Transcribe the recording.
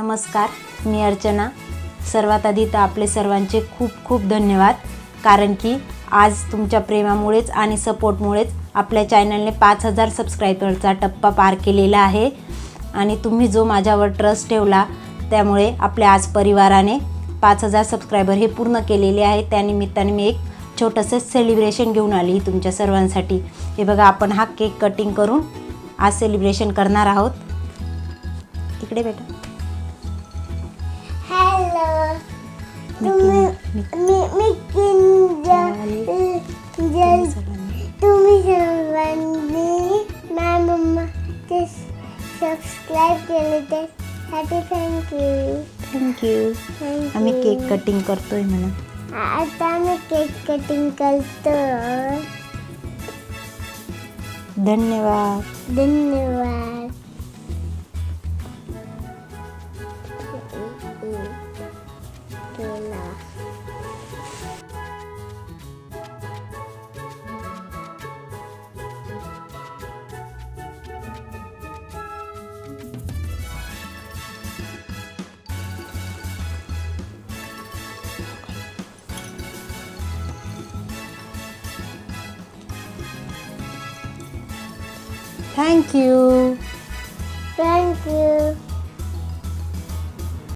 नमस्कार, मी अर्चना. सर्वात आधी तर आपले सर्वांचे खूप खूप धन्यवाद, कारण की आज तुमच्या प्रेमामुळेच आणि सपोर्टमुळेच आपल्या चॅनलने 5000 सबस्क्रायबरचा टप्पा पार केलेला आहे. आणि तुम्ही जो माझ्यावर ट्रस्ट ठेवला त्यामुळे आपल्या आज परिवाराने 5000 सबस्क्रायबर हे पूर्ण केलेले आहे. त्यानिमित्ताने मी एक छोटंसं सेलिब्रेशन घेऊन आली तुमच्या सर्वांसाठी. हे बघा, आपण हा केक कटिंग करून आज सेलिब्रेशन करणार आहोत. इकडे बेटा. हॅलो, तुम्ही सर्वांनी माझ्या मम्माचे सबस्क्राईब केले त्यासाठी थँक्यू. आम्ही केक कटिंग करतोय म्हणून. आता आम्ही केक कटिंग करतो. धन्यवाद. धन्यवाद. थँक्यू. Thank you.